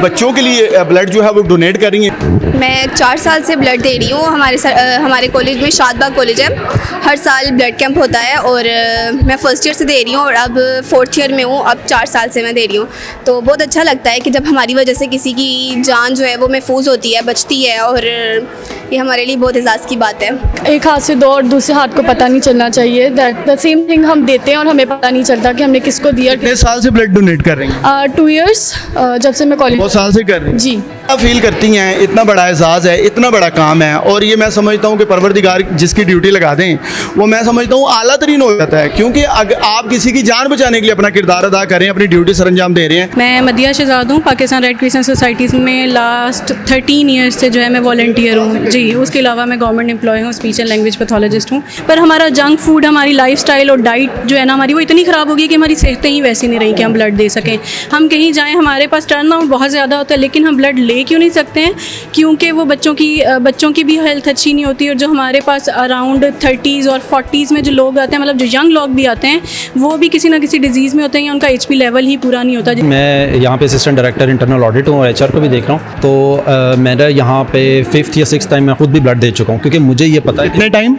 बच्चों के लिए ब्लड जो है वो डोनेट कर रही हैं। मैं 4 साल से ब्लड दे रही हूँ। हमारे कॉलेज में शादबाग कॉलेज है, हर साल ब्लड कैंप होता है और मैं फर्स्ट ईयर से दे रही हूँ और अब 4th ईयर में हूँ। अब 4 साल से मैं दे रही हूँ, तो बहुत अच्छा लगता है कि जब हमारी वजह से किसी की जान जो है वो महफूज होती है, बचती है, और ये हमारे लिए बहुत एजाज़ की बात है। एक हाथ से दो और दूसरे हाथ को पता नहीं चलना चाहिए, दैट द सेम थिंग हम देते हैं और हमें पता नहीं चलता कि हमने किसको दिया। कितने साल से ब्लड डोनेट कर रही हैं? 2 इयर्स, जब से मैं कॉलेज। बहुत साल से कर रही हैं जी। क्या फील करती हैं? इतना बड़ा एजाज़ है, इतना बड़ा काम है, और ये मैं समझता हूँ कि परवरदिगार जिसकी ड्यूटी लगा दें वो मैं समझता हूँ आला तरीन हो जाता है, क्योंकि अगर आप किसी की जान बचाने के लिए अपना किरदार अदा करें, अपनी ड्यूटी सरंजाम दे रहे हैं। मैं मदिया शहजाद हूँ, पाकिस्तान रेड क्रिसेंट सोसाइटीज़ में लास्ट 13 ईयर्स से जो है मैं वॉलंटियर हूँ जी। उसके अलावा मैं गवर्नमेंट एम्प्लॉय हूँ, स्पीच एंड लैंग्वेज पैथोलॉजिस्ट हूँ। पर हमारा जंक फूड, हमारी लाइफस्टाइल और डाइट जो है ना हमारी, वो इतनी ख़राब हो गई कि हमारी सेहतें ही वैसी नहीं रही कि हम ब्लड दे सकें। हम कहीं जाएँ, हमारे पास टर्न आउट बहुत ज़्यादा होता है, लेकिन हम ब्लड ले क्यों नहीं सकते हैं? क्योंकि वो बच्चों की भी हेल्थ अच्छी नहीं होती। और जो हमारे पास अराउंड 30s और 40s में जो लोग आते हैं, मतलब जो यंग लोग भी आते हैं, वो भी किसी ना किसी डिजीज़ में होते हैं या उनका HP लेवल ही पूरा नहीं होता। मैं यहाँ पे असिस्टेंट डायरेक्टर इंटरनल ऑडिट हूँ और HR को भी देख रहा हूँ। तो मेरा यहाँ पे 5th या 6th टाइम मैं खुद भी ब्लड दे चुका हूँ, क्योंकि मुझे ये पता है कितने टाइम,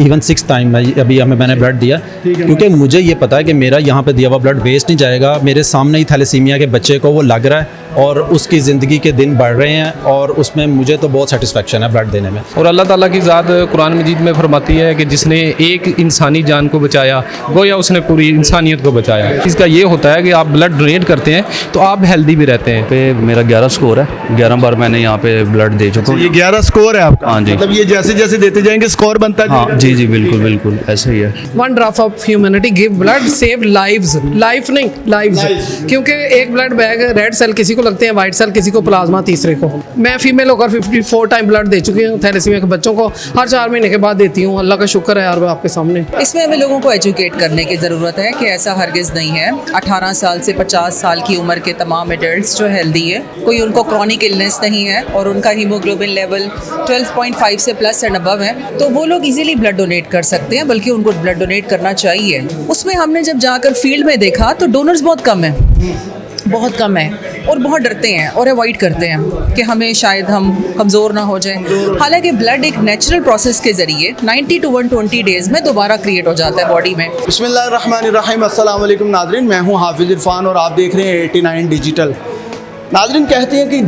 इवन 6th टाइम अभी मैंने ब्लड दिया, क्योंकि मुझे ये पता है कि मेरा यहाँ पे दिया हुआ ब्लड वेस्ट नहीं जाएगा। मेरे सामने ही थैलेसीमिया के बच्चे को वो लग रहा है और उसकी ज़िंदगी के दिन बढ़ रहे हैं, और उसमें मुझे तो बहुत सेटिस्फेक्शन है ब्लड देने में। और अल्लाह ताला की ज़ात कुरान मजीद में फरमाती है कि जिसने एक इंसानी जान को बचाया, गोया उसने पूरी इंसानियत को बचाया। इसका ये होता है कि आप ब्लड डोनेट करते हैं तो आप हेल्दी भी रहते हैं। पे मेरा 11 स्कोर है, 11 बार मैंने यहाँ पे ब्लड दे चुका हूँ। ये 11 स्कोर है आपका? हाँ जी। मतलब ये जैसे जैसे देते जाएंगे स्कोर बनता हाँ जी जी बिल्कुल बिल्कुल ऐसे ही है। 1 drop of humanity give blood save lives, life नहीं लाइव्स, क्योंकि एक ब्लड बैग रेड सेल किसी को लगते हैं, वाइट सेल किसी को, प्लाज्मा तीसरे को। मैं फीमेल होकर 54 टाइम ब्लड दे चुकी हूँ थैलेसीमिया के बच्चों को, हर 4 महीने के बाद देती हूँ। अल्लाह का शुक्र है यार आपके सामने। इसमें हमें लोगों को एजुकेट करने की ज़रूरत है कि ऐसा हरगिज़ नहीं है। 18 साल से 50 साल की उम्र के तमाम एडल्ट्स जो हेल्दी है, कोई उनको क्रॉनिक इलनेस नहीं है और उनका हीमोग्लोबिन लेवल 12.5 से प्लस एंड अबव है, तो वो लोग इजीली ब्लड डोनेट कर सकते हैं, बल्कि उनको ब्लड डोनेट करना चाहिए। उसमें हमने जब जाकर फील्ड में देखा तो डोनर्स बहुत कम है, बहुत कम है, और बहुत डरते हैं और अवॉइड करते हैं कि हमें शायद हम कमज़ोर ना हो जाएं। हालांकि ब्लड एक नेचुरल प्रोसेस के ज़रिए 90 to 120 डेज़ में दोबारा क्रिएट हो जाता है बॉडी में। बिस्मिल्लाहिर्रहमानिर्रहीम, अस्सलाम वालेकुम नाज़रीन, मैं हूँ हाफिज़ इरफान और आप देख रहे हैं 89 डिजिटल। नाज़रीन, कहते हैं कि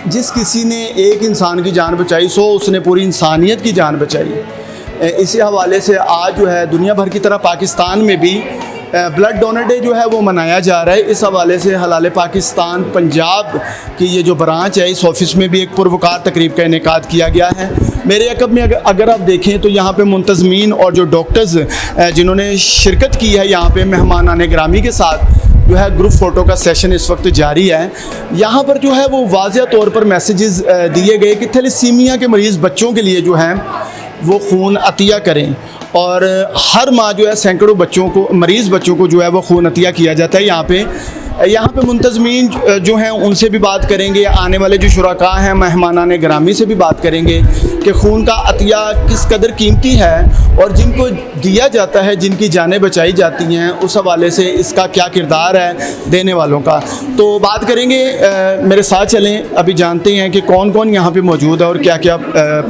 जिस किसी ने एक इंसान की जान बचाई, सो उसने पूरी इंसानियत की जान बचाई। इसी हवाले से आज जो है दुनिया भर की तरह पाकिस्तान में भी ब्लड डोनर डे जो है वो मनाया जा रहा है। इस हवाले से हलाल पाकिस्तान पंजाब की ये जो ब्रांच है, इस ऑफिस में भी एक पुरवकार तकरीब का इनेकाद किया गया है। मेरे अकब में अगर आप देखें तो यहाँ पे मुंतज़मीन और जो डॉक्टर्स जिन्होंने शिरकत की है यहाँ पे मेहमानाने गिरामी के साथ जो है ग्रुप फ़ोटो का सेशन इस वक्त जारी है। यहाँ पर जो है वो वाज़िया तौर पर मैसेजेस दिए गए कि थैलेसीमिया के मरीज़ बच्चों के लिए जो है वो खून अतिया करें, और हर माह जो है सैकड़ों बच्चों को, मरीज़ बच्चों को जो है वो खून अतिया किया जाता है। यहाँ पे मुंतज़मीन जो हैं उनसे भी बात करेंगे, आने वाले जो शुरका हैं मेहमानाने गिरामी से भी बात करेंगे कि खून का अतिया किस कदर कीमती है और जिनको दिया जाता है, जिनकी जानें बचाई जाती हैं, उस हवाले से इसका क्या किरदार है देने वालों का। तो बात करेंगे, मेरे साथ चलें, अभी जानते हैं कि कौन कौन यहाँ पे मौजूद है और क्या क्या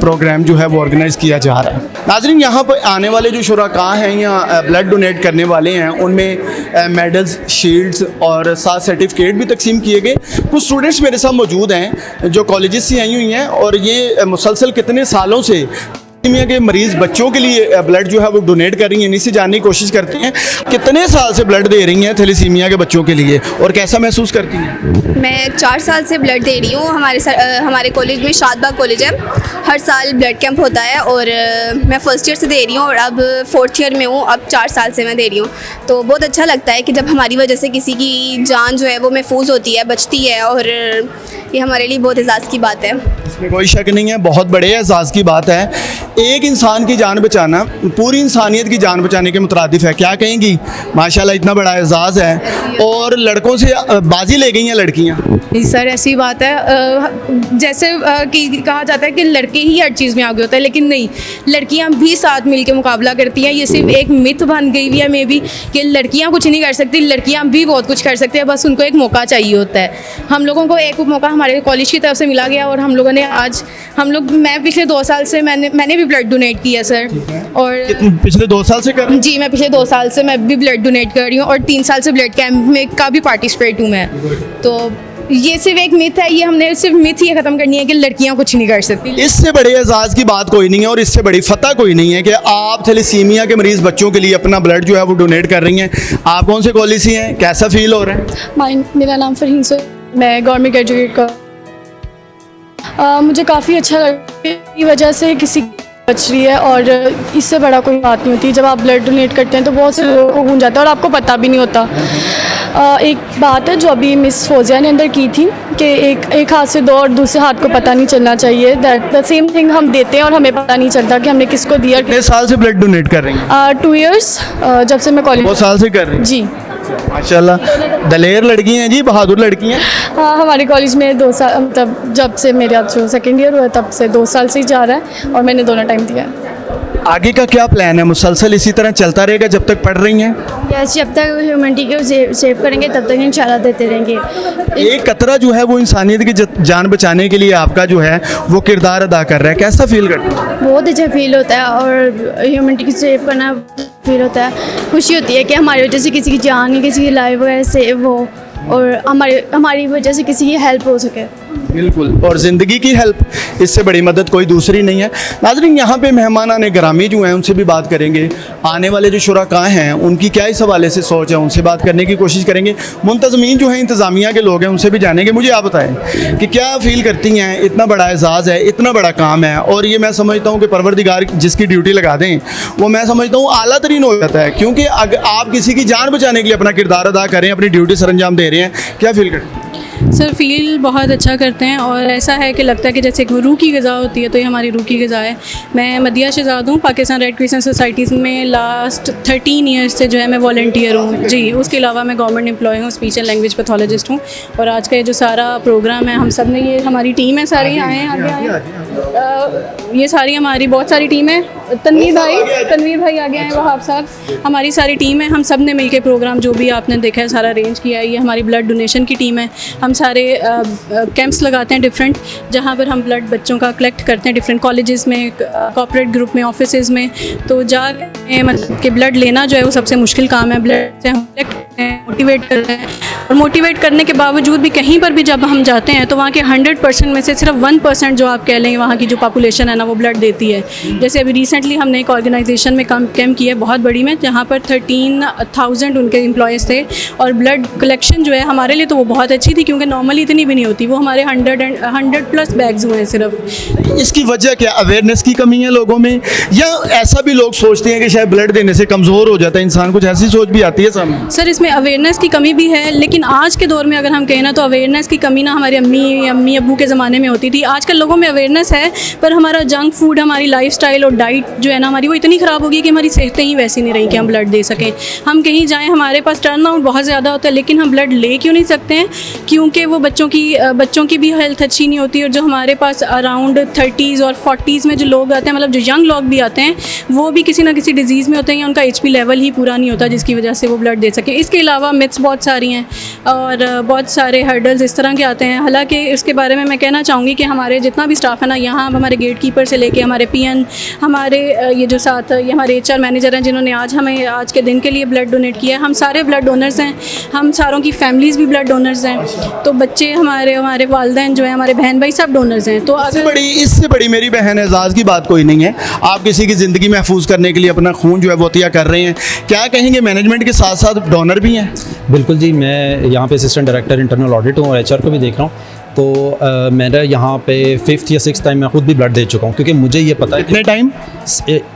प्रोग्राम जो है वो ऑर्गेनाइज़ किया जा रहा है। नाज़रीन, यहाँ पर आने वाले जो शुरका हैं या ब्लड डोनेट करने वाले हैं, उनमें मेडल्स, शील्ड्स और साथ सर्टिफिकेट भी तकसीम किए गए। कुछ स्टूडेंट्स मेरे साथ मौजूद हैं जो कॉलेजेस से आई हुई हैं और ये मुसलसल कितने सालों से थैलेसीमिया के मरीज़ बच्चों के लिए ब्लड जो है वो डोनेट कर रही हैं। इन्हीं से जानने की कोशिश करते हैं कितने साल से ब्लड दे रही हैं थैलेसीमिया के बच्चों के लिए और कैसा महसूस करती हैं? मैं 4 साल से ब्लड दे रही हूँ। हमारे कॉलेज में शादबाग कॉलेज है, हर साल ब्लड कैंप होता है और मैं फर्स्ट ईयर से दे रही हूँ और अब 4th ईयर में हूँ। अब 4 साल से मैं दे रही हूँ, तो बहुत अच्छा लगता है कि जब हमारी वजह से किसी की जान जो है वो महफूज होती है, बचती है, और ये हमारे लिए बहुत एजाज़ की बात है। इसमें कोई शक नहीं है, बहुत बड़े एजाज़ की बात है एक इंसान की जान बचाना पूरी इंसानियत की जान बचाने के मुतरादिफ है। क्या कहेंगी? माशाल्लाह इतना बड़ा एजाज़ है और लड़कों से बाजी ले गई हैं लड़कियाँ। सर ऐसी बात है, जैसे कि कहा जाता है कि लड़के ही हर चीज़ में आगे होता है, लेकिन नहीं, लड़कियां भी साथ मिल के मुकाबला करती हैं। ये सिर्फ एक मिथ बन गई हुई है मे भी कि लड़कियां कुछ नहीं कर सकती, लड़कियां भी बहुत कुछ कर सकती हैं, बस उनको एक मौका चाहिए होता है। हम लोगों को एक मौका हमारे कॉलेज की तरफ से मिला गया और हम लोगों ने आज मैं पिछले 2 साल से मैंने भी ब्लड डोनेट किया सर। और पिछले 2 साल से कर रहे हैं? जी, मैं पिछले 2 साल से मैं भी ब्लड डोनेट कर रही हूँ और 3 साल से ब्लड कैंप में का भी पार्टिसिपेट हूँ मैं। तो ये सिर्फ एक मिथ है, ये हमने सिर्फ मिथ ये ख़त्म करनी है कि लड़कियां कुछ नहीं कर सकती। इससे बड़े एजाज़ की बात कोई नहीं है और इससे बड़ी फतह कोई नहीं है कि आप थैलेसीमिया के मरीज़ बच्चों के लिए अपना ब्लड जो है वो डोनेट कर रही हैं। आप कौन से कॉलेज से हैं? कैसा फील हो रहा है? मेरा नाम फरहीन सो, मैं गवर्नमेंट ग्रेजुएट का। मुझे काफ़ी अच्छा लगा की वजह से किसी बच रही है और इससे बड़ा कोई बात नहीं होती। जब आप ब्लड डोनेट करते हैं तो बहुत से लोगों को खून जाता है और आपको पता भी नहीं होता। एक बात है जो अभी मिस फोजिया ने अंदर की थी कि एक हाथ से दो और दूसरे हाथ को पता नहीं चलना चाहिए। दैट द सेम थिंग हम देते हैं और हमें पता नहीं चलता कि हमने किसको दिया। कितने साल से ब्लड डोनेट कर रही हैं? 2 इयर्स, जब से मैं कॉलेज। 2 साल से कर रही हैं? जी माशाल्लाह, दलेर लड़की हैं जी, बहादुर लड़की हैं। हाँ, हमारे कॉलेज में 2 साल, मतलब जब से मेरा जो 2nd ईयर हुआ तब से 2 साल से ही जा रहा है और मैंने दोनों टाइम दिया है। आगे का क्या प्लान है? मुसलसल इसी तरह चलता रहेगा जब तक पढ़ रही हैं? यस, जब तक ह्यूमैनिटी को सेव करेंगे तब तक इंशाल्लाह देते रहेंगे। एक कतरा जो है वो इंसानियत की जान बचाने के लिए आपका जो है वो किरदार अदा कर रहा है। कैसा फील करते हैं? बहुत अच्छा फील होता है और ह्यूमैनिटी को सेव करना फील होता है। खुशी होती है कि हमारी वजह से किसी की जान, किसी की लाइफ वगैरह सेव हो और हमारी वजह से किसी की हेल्प हो सके। बिल्कुल, और ज़िंदगी की हेल्प, इससे बड़ी मदद कोई दूसरी नहीं है। नाज़रीन, यहाँ पे मेहमानाने गिरामी जो हैं उनसे भी बात करेंगे। आने वाले जो शुरका हैं उनकी क्या इस हवाले से सोच है, उनसे बात करने की कोशिश करेंगे। मुंतज़मीन जो हैं इंतज़ामिया के लोग हैं उनसे भी जानेंगे। मुझे आप बताएं कि क्या फ़ील करती हैं? इतना बड़ा एजाज़ है, इतना बड़ा काम है और ये मैं समझता हूँ कि परवरदिगार जिसकी ड्यूटी लगा दें वो मैं समझता हूँ आला तरीन हो जाता है, क्योंकि अगर आप किसी की जान बचाने के लिए अपना किरदार अदा करें, अपनी ड्यूटी सर अंजाम दे रहे हैं, क्या फ़ील करते हैं? सर फील बहुत अच्छा करते हैं और ऐसा है कि लगता है कि जैसे एक रूह की ग़िज़ा होती है तो ये हमारी रूह की ग़िज़ा है। मैं मदिया शहजाद हूँ, पाकिस्तान रेड क्रिसेंट सोसाइटीज़ में लास्ट 13 ईयर्स से जो है मैं वॉलंटियर हूँ जी। उसके अलावा मैं गवर्नमेंट एम्प्लॉय हूँ, स्पीच एंड लैंग्वेज पैथोलॉजिस्ट हूँ। और आज का ये जो सारा प्रोग्राम है, हम सब ने, ये हमारी टीम है, सारी आए हैं आगे, ये सारी हमारी बहुत सारी टीम है। तनवीर भाई आगे आए, वहाब साहब, हमारी सारी टीम है। हम सब ने मिलकर प्रोग्राम जो भी आपने देखा है सारा अरेंज किया है। ये हमारी ब्लड डोनेशन की टीम है। हम सारे कैंप्स लगाते हैं डिफरेंट, जहाँ पर हम ब्लड बच्चों का कलेक्ट करते हैं डिफरेंट कॉलेजेस में, कॉर्पोरेट ग्रुप में, ऑफिसेज़ में। तो जा मतलब कि ब्लड लेना जो है वो सबसे मुश्किल काम है। ब्लड से हम कलेक्ट करते हैं, मोटिवेट करते हैं और मोटिवेट करने के बावजूद भी कहीं पर भी जब हम जाते हैं तो वहाँ के 100% में से सिर्फ 1% जो आप कह लें वहाँ की जो पॉपुलेशन है ना वो ब्लड देती है। जैसे अभी रिसेंटली हमने एक ऑर्गेनाइजेशन में कैंप किया है बहुत बड़ी में, जहाँ पर 13,000 उनके एम्प्लॉयज़ थे और ब्लड कलेक्शन जो है हमारे लिए तो वो बहुत अच्छी थी, क्योंकि नॉर्मली इतनी भी नहीं होती। वो हमारे 100+ बैग्स हुए हैं सिर्फ। इसकी वजह क्या? अवेयरनेस की कमी है लोगों में, या ऐसा भी लोग सोचते हैं कि शायद ब्लड देने से कमज़ोर हो जाता है इंसान? कुछ ऐसी सोच भी आती है सामने? सर इसमें अवेयरनेस की कमी भी है, लेकिन आज के दौर में अगर हम कहें ना तो अवेयरनेस की कमी ना हमारे अम्मी अब्बू के ज़माने में होती थी। आजकल लोगों में अवेयरनेस है, पर हमारा जंक फूड, हमारी लाइफस्टाइल और डाइट जो है ना हमारी, वो इतनी ख़राब हो गई कि हमारी सेहतें ही वैसी नहीं रही कि हम ब्लड दे सकें। हम कहीं जाएँ, हमारे पास टर्न आउट बहुत ज़्यादा होता है, लेकिन हम ब्लड ले क्यों नहीं सकते हैं? क्योंकि वो बच्चों की भी हेल्थ अच्छी नहीं होती। और जो हमारे पास अराउंड 30s और 40s में जो लोग आते हैं, मतलब जो यंग लोग भी आते हैं, वो भी किसी ना किसी डिजीज़ में होते हैं या उनका HP लेवल ही पूरा नहीं होता जिसकी वजह से वो ब्लड दे सकें। इसके अलावा मिथ्स बहुत सारी हैं और बहुत सारे हर्डल्स इस तरह के आते हैं। हालांकि इसके बारे में मैं कहना चाहूँगी कि हमारे जितना भी स्टाफ है ना यहाँ, हमारे गेट कीपर से लेके हमारे PN, हमारे ये जो साथ ये हमारे HR मैनेजर हैं जिन्होंने आज हमें आज के दिन के लिए ब्लड डोनेट किया है, हम सारे ब्लड डोनर्स हैं। हम सारों की फैमिलीज़ भी ब्लड डोनर्स हैं। तो बच्चे हमारे वालिदैन जो है, हमारे बहन भाई सब डोनर्स हैं। तो इससे बड़ी मेरी बहन एजाज़ की बात कोई नहीं है। आप किसी की ज़िंदगी महफूज करने के लिए अपना खून जो है वो अतिया कर रहे हैं। क्या कहेंगे, मैनेजमेंट के साथ साथ डोनर भी हैं? बिल्कुल जी, मैं यहाँ पे असिस्टेंट डायरेक्टर इंटरनल ऑडिट हूँ और HR को भी देख रहा हूँ। तो मेरा यहाँ पे 5th या 6th टाइम मैं खुद भी ब्लड दे चुका हूँ, क्योंकि मुझे ये पता है कितने टाइम,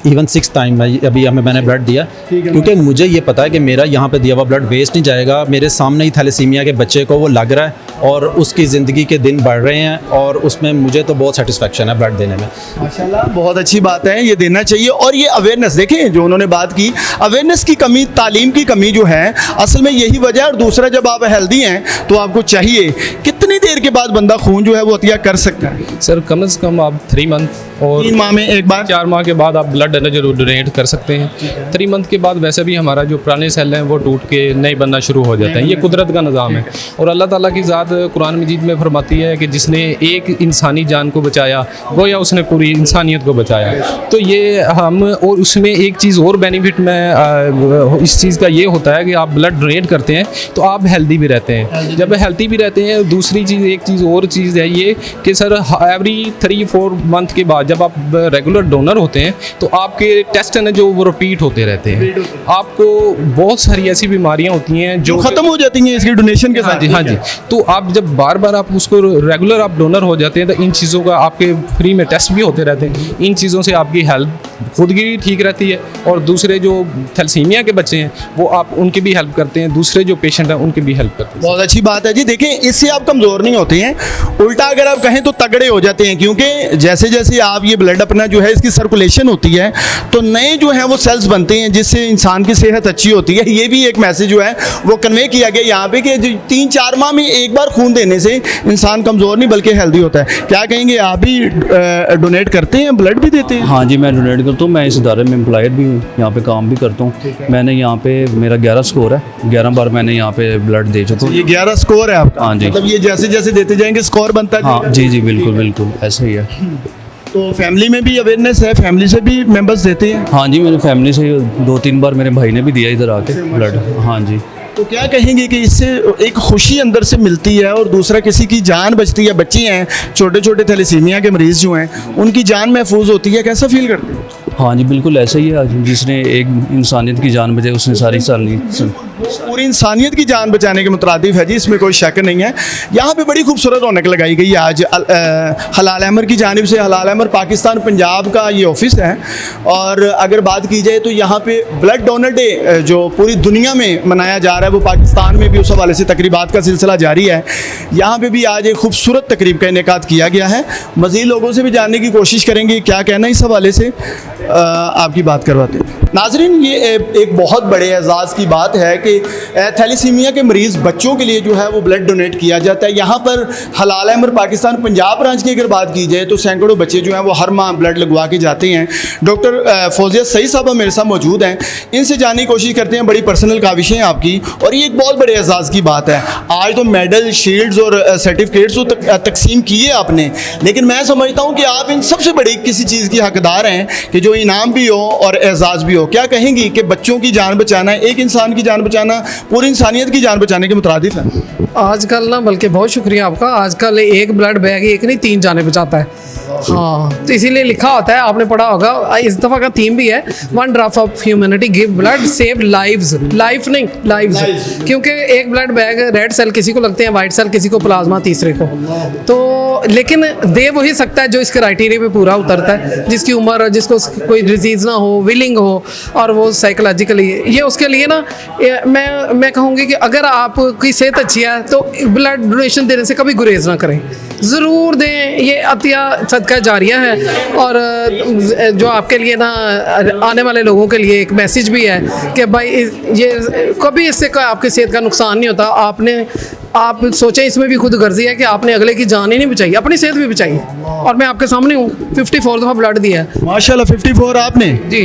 इवन 6th टाइम अभी मैंने ब्लड दिया, क्योंकि मुझे ये पता है कि मेरा यहाँ पे दिया हुआ ब्लड वेस्ट नहीं जाएगा। मेरे सामने ही थैलेसीमिया के बच्चे को वो लग रहा है और उसकी ज़िंदगी के दिन बढ़ रहे हैं और उसमें मुझे तो बहुत सेटिस्फेक्शन है ब्लड देने में। माशाल्लाह, बहुत अच्छी बात है, ये देना चाहिए। और ये अवेयरनेस देखें जो उन्होंने बात की, अवेयरनेस की कमी, तालीम की कमी जो है असल में यही वजह है। और दूसरा, जब आप हेल्दी हैं तो आपको चाहिए कितनी देर के बाद बंदा खून जो है वो अतिया कर सकता है? सर कम से कम आप 3 मंथ और 3 माह में एक बार, 4 माह के बाद आप ब्लड जरूर डोनेट कर सकते हैं। 3 मंथ के बाद वैसे भी हमारा जो पुराने सेल हैं वो टूट के नए बनना शुरू हो जाते हैं। ये कुदरत का निज़ाम है। और अल्लाह ताला की ज़ात कुरान मजीद में फरमाती है कि जिसने एक इंसानी जान को बचाया गोया उसने पूरी इंसानियत को बचाया। तो ये हम, और उसमें एक चीज़ और बेनिफिट में इस चीज़ का ये होता है कि आप ब्लड डोनेट करते हैं तो आप हेल्दी भी रहते हैं। जब हेल्दी भी रहते हैं, दूसरी चीज़, एक चीज़ और चीज़ है ये कि सर एवरी 3-4 मंथ के बाद जब आप रेगुलर डोनर होते हैं तो आपके टेस्ट हैं जो वो रिपीट होते रहते हैं। आपको बहुत सारी ऐसी बीमारियां होती हैं जो खत्म हो जाती हैं इसकी डोनेशन के साथ। हाँ जी। तो आप जब बार बार आप उसको रेगुलर आप डोनर हो जाते हैं तो इन चीज़ों का आपके फ्री में टेस्ट भी होते रहते हैं। इन चीज़ों से आपकी हेल्थ खुद की ठीक रहती है और दूसरे जो थैलेसीमिया के बच्चे हैं वो आप उनकी भी हेल्प करते हैं, दूसरे जो पेशेंट हैं उनकी भी हेल्प करते हैं। बहुत अच्छी बात है जी। देखें, इससे आप कमज़ोर नहीं होते हैं, उल्टा अगर आप कहें तो तगड़े हो जाते हैं। क्योंकि जैसे जैसे आप ये ब्लड अपना जो है इसकी सर्कुलेशन होती है तो नए जो हैं वो सेल्स बनते हैं जिससे इंसान की सेहत अच्छी होती है। ये भी एक मैसेज जो है वो कन्वे किया गया यहाँ पे कि 3-4 माह में एक बार खून देने से इंसान कमज़ोर नहीं बल्कि हेल्दी होता है। क्या कहेंगे, आप भी डोनेट करते हैं, ब्लड भी देते हैं? हाँ जी, मैं डोनेट करता हूँ। मैं इस इदारे में एम्प्लॉयड भी हूँ, यहाँ पे काम भी करता हूँ। मैंने यहाँ पे मेरा 11 स्कोर है, 11 बार मैंने यहाँ पे ब्लड दे चुका हूँ। ये 11 स्कोर है आपका? हाँ जी। मतलब ये जैसे जैसे देते जाएंगे स्कोर बनता हाँ जी, बिल्कुल बिल्कुल ऐसा ही है। तो फैमिली में भी अवेयरनेस है, फैमिली से भी मेंबर्स देते हैं? हाँ जी, मेरी फैमिली से 2-3 बार मेरे भाई ने भी दिया इधर आके ब्लड। हाँ जी। तो क्या कहेंगे कि इससे एक खुशी अंदर से मिलती है और दूसरा किसी की जान बचती है? बच्चे हैं, छोटे छोटे थैलेसीमिया के मरीज़ जो हैं उनकी जान महफूज होती है, कैसा फील करते हैं? हाँ जी, बिल्कुल ऐसा ही है। जिसने एक इंसानियत की जान बचाई उसने सारी पूरी इंसानियत की जान बचाने के मुतरादिफ है जी, इसमें कोई शक नहीं है। यहाँ पे बड़ी खूबसूरत रौनक लगाई गई है आज हलाल अहमर की जानिब से। हलाल अहमर पाकिस्तान पंजाब का ये ऑफिस है और अगर बात की जाए तो यहाँ पे ब्लड डोनर डे जो पूरी दुनिया में मनाया जा रहा है वो पाकिस्तान में भी उस हवाले से तकरीबात का सिलसिला जारी है। यहाँ पे भी आज एक खूबसूरत तकरीब का इनेकाद किया गया है। मज़ीद लोगों से भी जानने की कोशिश करेंगे क्या कहना इस हवाले से, आपकी बात करवाते हैं। नाजरीन, ये एक बहुत बड़े एजाज़ की बात है कि थैलेसीमिया के मरीज़ बच्चों के लिए जो है वो ब्लड डोनेट किया जाता है। यहाँ पर हलाल अहमर पाकिस्तान पंजाब ब्रांच की अगर बात की जाए तो सैकड़ों बच्चे जो हैं वो हर माह ब्लड लगवा के जाते हैं। डॉक्टर फौजिया सईद साहब मेरे साथ मौजूद हैं, इनसे जानने की कोशिश करते हैं। बड़ी पर्सनल काविशें हैं आपकी और ये एक बहुत बड़े एजाज़ की बात है। आज तो मेडल, शील्ड्स और सर्टिफिकेट्स तो तकसीम किए आपने, लेकिन मैं समझता हूँ कि आप इन सबसे बड़ी किसी चीज़ की हकदार हैं कि जो इनाम भी हो और एजाज़ भी हो। क्या कहेंगी कि बच्चों की जान बचाना, एक इंसान की जान बचाना पूरी इंसानियत की जान बचाने के मुतरादिफ है? आजकल ना, बल्कि बहुत शुक्रिया आपका, आजकल एक ब्लड बैग एक नहीं 3 जाने बचाता है। हाँ, तो इसीलिए लिखा होता है, आपने पढ़ा होगा, इस दफ़ा का थीम भी है 1 drop of humanity give blood save lives. Life नहीं, लाइव्स। क्योंकि एक ब्लड बैग, रेड सेल किसी को लगते हैं, वाइट सेल किसी को, प्लाज्मा तीसरे को। तो लेकिन दे वही सकता है जो इस क्राइटेरिया पे पूरा उतरता है, जिसकी उम्र, जिसको कोई डिजीज़ ना हो, विलिंग हो और वो साइकोलॉजिकली, ये उसके लिए ना मैं कहूँगी कि अगर आपकी सेहत अच्छी है तो ब्लड डोनेशन देने से कभी गुरेज ना करें, ज़रूर दें। ये अतिया सदका जारिया है और जो आपके लिए ना आने वाले लोगों के लिए एक मैसेज भी है कि भाई ये कभी इससे आपकी सेहत का नुकसान नहीं होता। आप सोचें, इसमें भी खुद गर्जी है कि आपने अगले की जान ही नहीं बचाई, अपनी सेहत भी बचाई। और मैं आपके सामने हूँ, 54 दफ़ा ब्लड दिया है माशाल्लाह। 54 आपने? जी,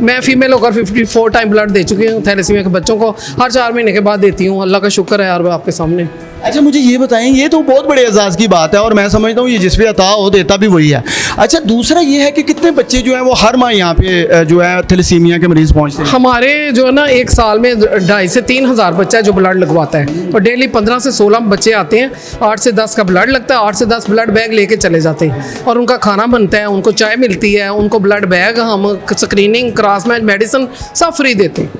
मैं फ़ीमेल होकर 54 टाइम ब्लड दे चुकी हूँ। थैलेसीमिया के बच्चों को हर 4 महीने के बाद देती हूँ। अल्लाह का शुक्र है यार, मैं आपके सामने। अच्छा, मुझे ये बताएं, ये तो बहुत बड़े एजाज़ की बात है और मैं समझता हूँ ये जिस पे अता हो देता भी वही है। अच्छा, दूसरा ये है कि कितने बच्चे जो हैं वो हर माह यहाँ पे जो है थैलेसीमिया के मरीज़ पहुँचते हैं? हमारे जो है ना, एक साल में 2,500 से 3,000 बच्चा है जो ब्लड लगवाता है और डेली 15 से 16 बच्चे आते हैं। 8 से 10 का ब्लड लगता है, 8 से 10 ब्लड बैग लेके चले जाते हैं और उनका खाना बनता है, उनको चाय मिलती है, उनको ब्लड बैग, हम स्क्रीनिंग, क्रॉस मैच, मेडिसिन सब फ्री देते हैं,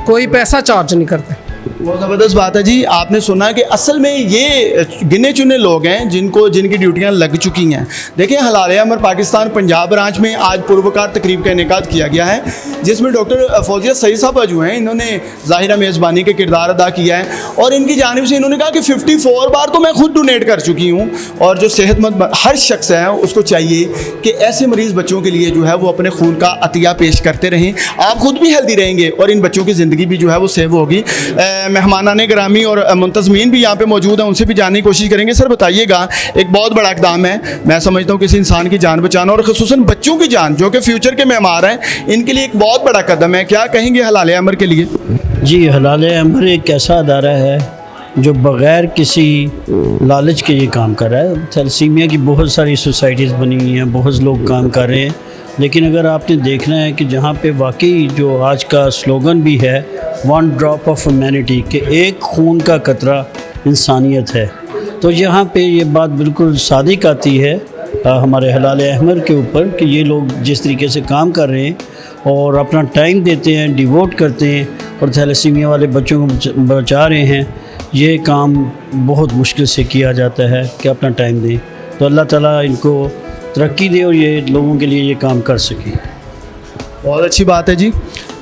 कोई पैसा चार्ज नहीं करते। बहुत ज़बरदस्त बात है जी। आपने सुना कि असल में ये गिने चुने लोग हैं जिनकी ड्यूटियां लग चुकी हैं। देखिए, हलाल अमर पाकिस्तान पंजाब ब्रांच में आज पुरवकार तकरीब का इनेकाद किया गया है, जिसमें डॉक्टर फौजिया सईद साहबा जो हैं, इन्होंने ज़ाहिरा मेज़बानी के किरदार अदा किया है और इनकी जानिब से इन्होंने कहा कि 54 बार तो मैं खुद डोनेट कर चुकी हूँ। और जो सेहतमंद हर शख्स है उसको चाहिए कि ऐसे मरीज़ बच्चों के लिए जो है वो अपने खून का अतिया पेश करते रहें। आप खुद भी हेल्दी रहेंगे और इन बच्चों की ज़िंदगी भी जो है वो सेव होगी। मेहमानाने ग्रामी और मुंतज़मीन भी यहाँ पे मौजूद हैं, उनसे भी जानने की कोशिश करेंगे। सर बताइएगा, एक बहुत बड़ा इक़दाम है, मैं समझता हूँ किसी इंसान की जान बचाना और ख़ुसूसन बच्चों की जान जो कि फ्यूचर के मेहमान हैं, इनके लिए एक बहुत बड़ा कदम है। क्या कहेंगे हलाल अमर के लिए? जी, हलाल अमर एक ऐसा अदारा है जो बग़ैर किसी लालच के ये काम कर रहा है। थैलेसीमिया की बहुत सारी सोसाइटीज़ बनी हुई हैं, बहुत लोग काम कर रहे हैं, लेकिन अगर आपने देखना है कि जहाँ पे वाकई जो आज का स्लोगन भी है, वन ड्रॉप ऑफ ह्यूमैनिटी, कि एक खून का कतरा इंसानियत है, तो यहाँ पे ये बात बिल्कुल सादिक आती है हमारे हलाल अमर के ऊपर कि ये लोग जिस तरीके से काम कर रहे हैं और अपना टाइम देते हैं, डिवोट करते हैं और थैलेसीमिया वाले बच्चों को बचा रहे हैं। ये काम बहुत मुश्किल से किया जाता है कि अपना टाइम दें, तो अल्लाह ताला इनको तरक्की दे और ये लोगों के लिए ये काम कर सकें। बहुत अच्छी बात है जी।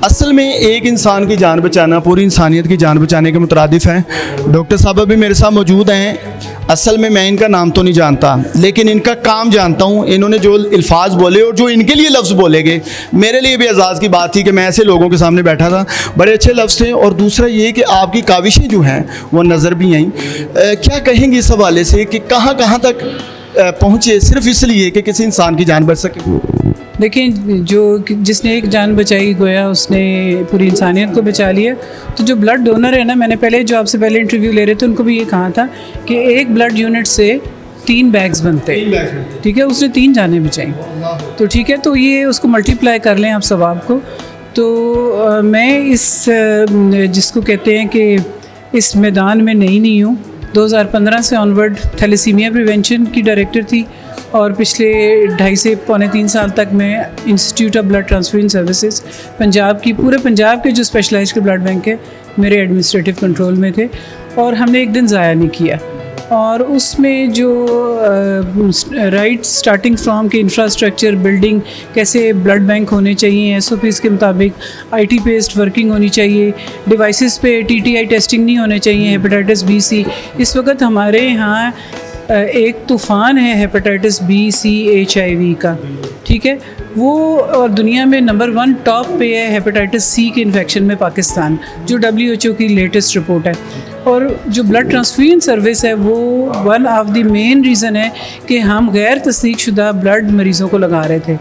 असल में एक इंसान की जान बचाना पूरी इंसानियत की जान बचाने के मुतरादिफ है। डॉक्टर साहब भी मेरे साथ मौजूद हैं। असल में मैं इनका नाम तो नहीं जानता, लेकिन इनका काम जानता हूँ। इन्होंने जो अल्फाज बोले और जो इनके लिए लफ्ज़ बोले गए, मेरे लिए भी एजाज़ की बात थी कि मैं ऐसे लोगों के सामने बैठा था। बड़े अच्छे लफ्ज़ थे। और दूसरा ये कि आपकी काविशें जो हैं वो नज़र भी आईं। क्या कहेंगे इस हवाले से कि कहाँ कहाँ तक पहुँचे सिर्फ इसलिए कि किसी इंसान की जान बच सके? देखिए, जिसने एक जान बचाई गोया उसने पूरी इंसानियत को बचा लिया। तो जो ब्लड डोनर है ना, मैंने पहले जो आपसे पहले इंटरव्यू ले रहे थे उनको भी ये कहा था कि एक ब्लड यूनिट से 3 बैग्स बनते हैं। ठीक है, उसने 3 जानें बचाई। तो ठीक है, तो ये उसको मल्टीप्लाई कर लें आप सवाब को। तो मैं इस जिसको कहते हैं कि इस मैदान में नई हूँ। 2015 से ऑनवर्ड थैलेसीमिया प्रिवेंशन की डायरेक्टर थी और पिछले 2.5 से पौने 3 साल तक मैं institute of blood transfusion services Punjab की, पूरे पंजाब के जो स्पेशलाइज्ड के ब्लड बैंक है, मेरे एडमिनिस्ट्रेटिव कंट्रोल में थे। और हमने एक दिन ज़ाया नहीं किया। और उसमें जो राइट स्टार्टिंग फ्रॉम के इंफ्रास्ट्रक्चर बिल्डिंग, कैसे ब्लड बैंक होने चाहिए SOPs के मुताबिक, IT बेस्ड वर्किंग होनी चाहिए, डिवाइसेस पे TTI टेस्टिंग नहीं होने चाहिए, हेपेटाइटिस B C। इस वक्त हमारे यहाँ एक तूफ़ान है हेपेटाइटिस B C HIV का। ठीक है, वो और दुनिया में नंबर 1 टॉप पे है हेपेटाइटिस C के इन्फेक्शन में पाकिस्तान, जो WHO की लेटेस्ट रिपोर्ट है। और जो ब्लड ट्रांसफ्यूजन सर्विस है वो one of the main reason है कि हम गैर तस्दीक शुदा ब्लड मरीज़ों को लगा रहे थे।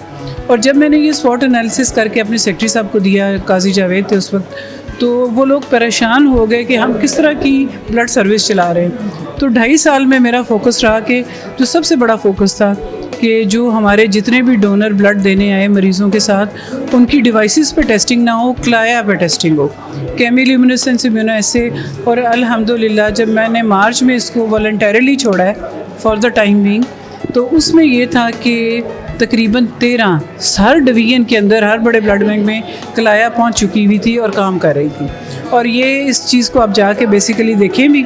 और जब मैंने ये स्वॉट एनालिसिस करके अपने सेक्रेटरी साहब को दिया, काजी जावेद थे उस वक्त, तो वो लोग परेशान हो गए कि हम किस तरह की ब्लड सर्विस चला रहे हैं। तो 2.5 साल में मेरा फोकस रहा कि जो सबसे बड़ा फोकस था कि जो हमारे जितने भी डोनर ब्लड देने आए मरीज़ों के साथ, उनकी डिवाइसेस पे टेस्टिंग ना हो, क्लाया पे टेस्टिंग हो, केमिल्यूमिनेसेंस इम्यूनोएस्से। और अल्हम्दुलिल्लाह जब मैंने मार्च में इसको वॉलंटरीली छोड़ा है फॉर द टाइम बीइंग, तो उसमें ये था कि तकरीबन 13 हर डिवीज़न के अंदर हर बड़े ब्लड बैंक में क्लाया पहुंच चुकी हुई थी और काम कर रही थी। और ये इस चीज़ को आप जाके बेसिकली देखें भी,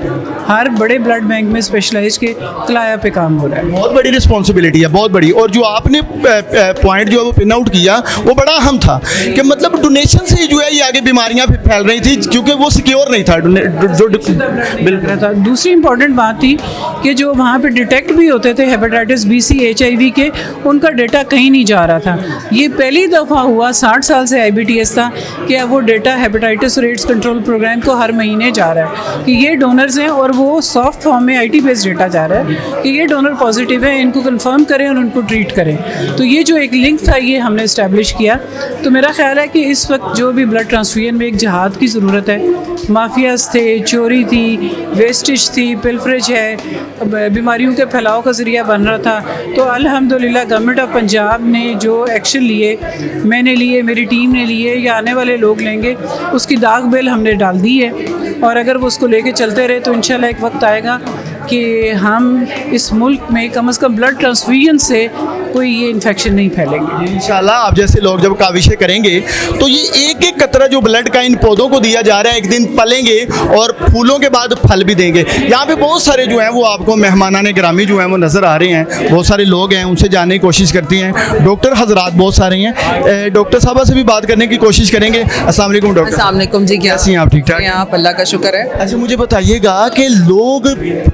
हर बड़े ब्लड बैंक में स्पेशलाइज के क्लाया पे काम हो रहा है। बहुत बड़ी रिस्पॉन्सिबिलिटी है, बहुत बड़ी। और जो आपने पॉइंट जो है वो पिन आउट किया वो बड़ा अहम था कि मतलब डोनेशन से जो है ये आगे बीमारियां फैल रही थी, क्योंकि वो सिक्योर नहीं था जो बिल्कुल था। दूसरी इंपॉर्टेंट बात थी कि जो वहाँ पे डिटेक्ट भी होते थे हेपेटाइटिस B C HIV के, उनका डेटा कहीं नहीं जा रहा था। ये पहली दफ़ा हुआ 60 साल से IBTS था कि अब वो डेटा हेपेटाइटिस और एड्स कंट्रोल प्रोग्राम को हर महीने जा रहा है कि ये डोनर्स हैं और वो सॉफ्ट फॉर्म में IT बेस्ड डेटा जा रहा है कि ये डोनर पॉजिटिव है, इनको कंफर्म करें और उनको ट्रीट करें। तो ये जो एक लिंक था ये हमने इस्टेब्लिश किया। तो मेरा ख्याल है कि इस वक्त जो भी ब्लड ट्रांसफ्यूजन में एक जहाद की ज़रूरत है। माफियाज थे, चोरी थी, वेस्टेज थी, पिलफरेज है, बीमारियों के फैलाव का ज़रिया बन रहा था। तो अल्हम्दुलिल्लाह गवर्नमेंट ऑफ पंजाब ने जो एक्शन लिए, मैंने लिए, मेरी टीम ने लिए या आने वाले लोग लेंगे, उसकी दाग बेल हमने डाल दी है। और अगर वो उसको लेके चलते रहे तो इंशाल्लाह एक वक्त आएगा कि हम इस मुल्क में कम से कम ब्लड ट्रांसफ्यूजन से कोई ये इन्फेक्शन नहीं फैलेंगे। इंशाल्लाह आप जैसे लोग जब काविशें करेंगे तो ये एक एक कतरा जो ब्लड का इन पौधों को दिया जा रहा है एक दिन पलेंगे और फूलों के बाद फल भी देंगे। यहाँ पे बहुत सारे जो हैं वो आपको मेहमानाने ग्रामी जो हैं वो नज़र आ रहे हैं, बहुत सारे लोग हैं, उनसे जानने की कोशिश करती हैं। डॉक्टर हजरात बहुत सारे हैं, डॉक्टर साहबा से भी बात करने की कोशिश करेंगे। अस्सलाम वालेकुम डॉक्टर। अस्सलाम वालेकुम जी, क्या कैसी हैं आप? ठीक ठाक? आप? अल्लाह का शुक्र है। अच्छा मुझे बताइएगा कि लोग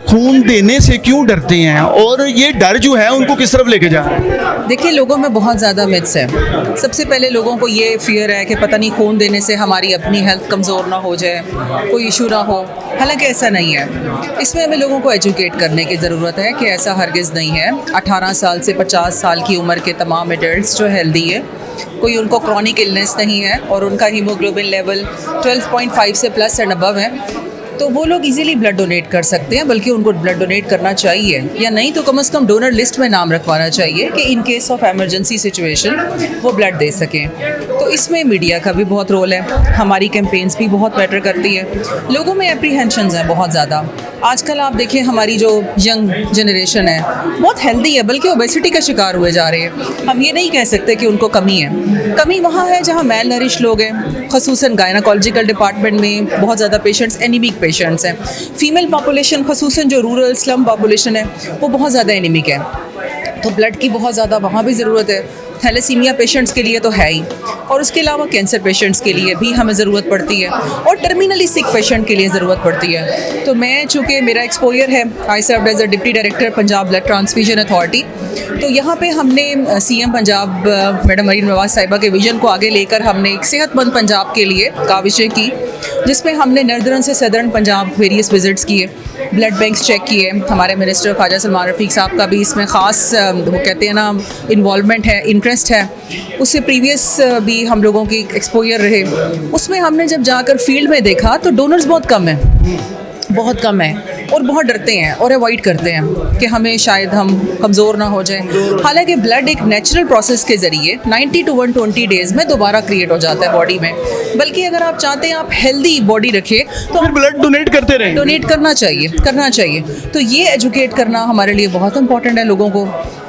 खून देने से क्यों डरते हैं और ये डर जो है उनको किस तरफ लेके जा रहा है? देखिए, लोगों में बहुत ज़्यादा मिथ्स है। सबसे पहले लोगों को ये फियर है कि पता नहीं खून देने से हमारी अपनी हेल्थ कमज़ोर ना हो जाए, कोई इशू ना हो। हालांकि ऐसा नहीं है। इसमें हमें लोगों को एजुकेट करने की ज़रूरत है कि ऐसा हरगिज़ नहीं है। 18 साल से 50 साल की उम्र के तमाम एडल्ट्स जो हेल्दी है, कोई उनको क्रॉनिक इलनेस नहीं है और उनका हीमोग्लोबिन लेवल 12.5 से प्लस एंड अबव है, तो वो लोग इजीली ब्लड डोनेट कर सकते हैं। बल्कि उनको ब्लड डोनेट करना चाहिए, या नहीं तो कम से कम डोनर लिस्ट में नाम रखवाना चाहिए कि in case of emergency situation वो ब्लड दे सकें। तो इसमें मीडिया का भी बहुत रोल है, हमारी कैंपेन्स भी बहुत मैटर करती है। लोगों में एप्रीहेंशंस हैं बहुत ज़्यादा। आजकल आप देखिए हमारी जो यंग जनरेशन है बहुत हेल्दी है, बल्कि ओबेसिटी का शिकार हुए जा रहे हैं। हम ये नहीं कह सकते कि उनको कमी है। कमी वहाँ है जहाँ मेल नरिश लोग हैं, खसूसन गायनाकोलॉजिकल डिपार्टमेंट में बहुत ज़्यादा पेशेंट्स एनीमिक पेशेंट्स हैं। फीमेल पॉपुलेशन खसूसन जो रूरल स्लम पॉपुलेशन है वो बहुत ज़्यादा एनीमिक है, तो ब्लड की बहुत ज़्यादा वहाँ भी ज़रूरत है। थैलेसीमिया पेशेंट्स के लिए तो है ही, और उसके अलावा कैंसर पेशेंट्स के लिए भी हमें ज़रूरत पड़ती है, और टर्मिनली सिक पेशेंट के लिए ज़रूरत पड़ती है। तो मैं चूँकि मेरा एक्सपोजर है, I served as a deputy director Punjab blood transfusion authority, तो यहाँ पे हमने सीएम पंजाब मैडम मरीम नवाज साहिबा के विजन को आगे लेकर हमने एक सेहतमंद पंजाब के लिए काविशें की, जिसमें हमने नर्दर्न से सदर्न पंजाब वेरियस विजिट्स किए, ब्लड बैंक्स चेक किए। हमारे मिनिस्टर ख्वाजा सलमान रफ़ीक साहब का भी इसमें ख़ास वो कहते हैं ना इन्वॉल्वमेंट है, इंटरेस्ट है। उससे प्रीवियस भी हम लोगों की एक्सपोजर रहे। उसमें हमने जब जाकर फील्ड में देखा तो डोनर्स बहुत कम है और बहुत डरते हैं और अवॉइड करते हैं कि हमें शायद हम कमज़ोर ना हो जाएं। हालांकि ब्लड एक नेचुरल प्रोसेस के ज़रिए 90 to 120 डेज़ में दोबारा क्रिएट हो जाता है बॉडी में। बल्कि अगर आप चाहते हैं आप हेल्दी बॉडी रखें तो फिर ब्लड डोनेट करते रहें। डोनेट करना चाहिए। तो ये एजुकेट करना हमारे लिए बहुत इंपॉर्टेंट है लोगों को।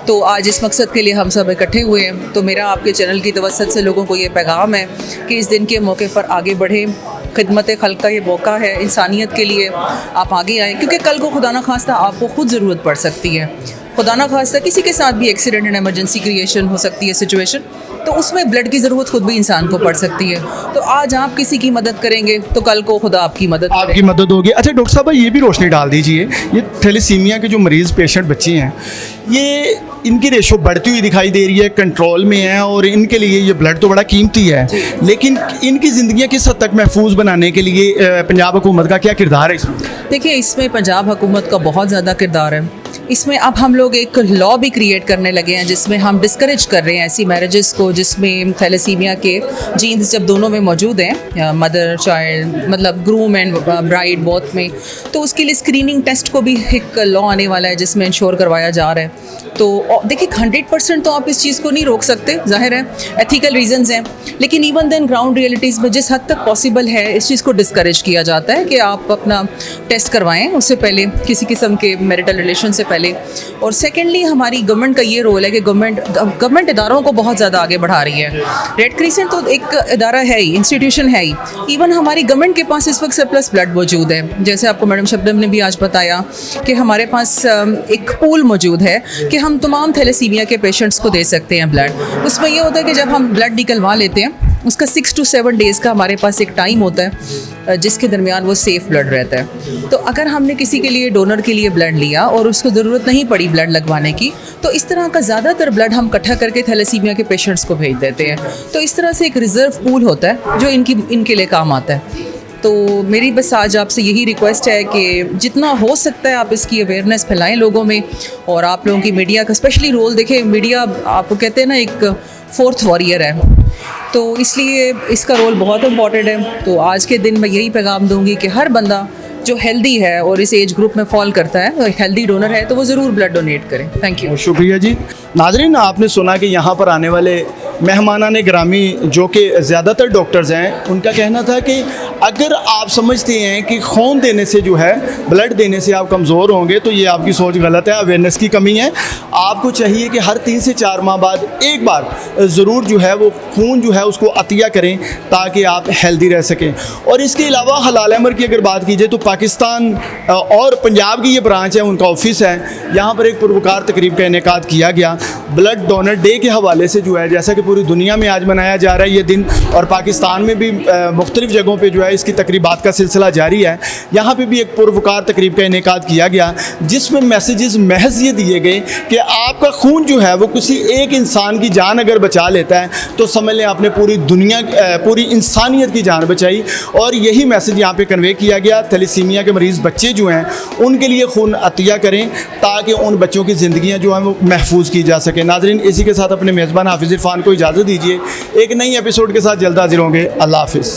तो आज इस मकसद के लिए हम सब इकट्ठे हुए हैं। तो मेरा आपके चैनल की तवस्सुत से लोगों को ये पैगाम है कि इस दिन के मौके पर आगे बढ़ें। खिदमत खल्क का ये मौका है, इंसानियत के लिए आप आगे आएँ, क्योंकि कल को खुदा न खास्ता आपको खुद ज़रूरत पड़ सकती है। खुदा न खास्ता किसी के साथ भी एक्सीडेंट एंड एमरजेंसी क्रिएशन हो सकती है सिचुएशन, तो उसमें ब्लड की ज़रूरत खुद भी इंसान को पड़ सकती है। तो आज आप किसी की मदद करेंगे तो कल को खुदा आपकी मदद होगी। अच्छा डॉक्टर साहब ये भी रोशनी डाल दीजिए, ये थैलेसीमिया के जो मरीज़ पेशेंट बच्चे हैं ये इनकी रेशो बढ़ती हुई दिखाई दे रही है, कंट्रोल में है, और इनके लिए ये ब्लड तो बड़ा कीमती है, लेकिन इनकी ज़िंदगियाँ किस हद तक महफूज बनाने के लिए पंजाब हुकूमत का क्या किरदार है इसमें? देखिए, इसमें पंजाब हुकूमत का बहुत ज़्यादा किरदार है। इसमें अब हम लोग एक लॉ भी क्रिएट करने लगे हैं जिसमें हम डिस्करेज कर रहे हैं ऐसी मैरिजेस को जिसमें थैलेसीमिया के जीन्स जब दोनों में मौजूद हैं, मदर चाइल्ड मतलब ग्रूम एंड ब्राइड बोथ में, तो उसके लिए स्क्रीनिंग टेस्ट को भी एक लॉ आने वाला है जिसमें इंश्योर करवाया जा रहा है। तो देखिए 100% तो आप इस चीज़ को नहीं रोक सकते, जाहिर है एथिकल रीजंस हैं, लेकिन इवन देन ग्राउंड रियलिटीज़ में जिस हद तक पॉसिबल है इस चीज़ को डिस्करेज किया जाता है कि आप अपना टेस्ट करवाएं उससे पहले, किसी किस्म के मैरिटल रिलेशन से पहले। और सेकेंडली हमारी गवर्नमेंट का ये रोल है कि गवर्नमेंट इदारों को बहुत ज़्यादा आगे बढ़ा रही है। रेड क्रिसेंट तो एक इदारा है ही, इंस्टीट्यूशन है ही। इवन हमारी गवर्नमेंट के पास इस वक्त सरप्लस ब्लड मौजूद है, जैसे आपको मैडम शबनम ने भी आज बताया कि हमारे पास एक पूल मौजूद है कि हम तमाम थैलेसीमिया के पेशेंट्स को दे सकते हैं ब्लड। उसमें यह होता है कि जब हम ब्लड निकलवा लेते हैं उसका 6 to 7 डेज़ का हमारे पास एक टाइम होता है जिसके दरमियान वो सेफ़ ब्लड रहता है। तो अगर हमने किसी के लिए डोनर के लिए ब्लड लिया और उसको ज़रूरत नहीं पड़ी ब्लड लगवाने की, तो इस तरह का ज़्यादातर ब्लड हम इकट्ठा करके थैलेसीमिया के पेशेंट्स को भेज देते हैं। तो इस तरह से एक रिज़र्व पूल होता है जो इनके लिए काम आता है। तो मेरी बस आज आपसे यही रिक्वेस्ट है कि जितना हो सकता है आप इसकी अवेयरनेस फैलाएं लोगों में, और आप लोगों की मीडिया का स्पेशली रोल देखें। मीडिया आपको कहते हैं ना एक 4th वॉरियर है, तो इसलिए इसका रोल बहुत इम्पॉर्टेंट है। तो आज के दिन मैं यही पैगाम दूंगी कि हर बंदा जो हेल्दी है और इस एज ग्रुप में फॉल करता है, एक हेल्दी डोनर है, तो वो ज़रूर ब्लड डोनेट करें। Thank you. शुक्रिया जी। नाज़रीन, आपने सुना कि यहाँ पर आने वाले मेहमानाने ग्रामी जो कि ज़्यादातर डॉक्टर्स हैं, उनका कहना था कि अगर आप समझते हैं कि खून देने से जो है, ब्लड देने से आप कमज़ोर होंगे, तो ये आपकी सोच गलत है, अवेयरनेस की कमी है। आपको चाहिए कि हर 3 से 4 माह बाद एक बार ज़रूर जो है वो खून जो है उसको अतिया करें ताकि आप हेल्दी रह सकें। और इसके अलावा हलाल अमर की अगर बात की जाए तो पाकिस्तान और पंजाब की ये ब्रांच है, उनका ऑफिस है, यहाँ पर एक पुरवकार तकरीब का इनेकाद किया गया ब्लड डोनर डे के हवाले से जो है, जैसा कि पूरी दुनिया में आज मनाया जा रहा है ये दिन, और पाकिस्तान में भी मुख्तलिफ़ जगहों पे जो है इसकी तकरीबात का सिलसिला जारी है। यहाँ पे भी एक पुरवकार तकरीब का इनेकाद किया गया जिसमें मैसेजेस महज ये दिए गए कि आपका खून जो है वो किसी एक इंसान की जान अगर बचा लेता है तो समझ लें आपने पूरी दुनिया, पूरी इंसानियत की जान बचाई। और यही मैसेज यहाँ पे कन्वे किया गया। थैलेसीमिया के मरीज़ बच्चे जो हैं उनके लिए खून अतिया करें ताकि उन बच्चों की ज़िंदगियाँ जो हैं वो महफूज की जा सकें। नाज़रीन, इसी के साथ अपने मेज़बान हाफिज़ इरफान को इजाज़त दीजिए। एक नई एपिसोड के साथ जल्द हाजिर होंगे। अल्लाह हाफिज़।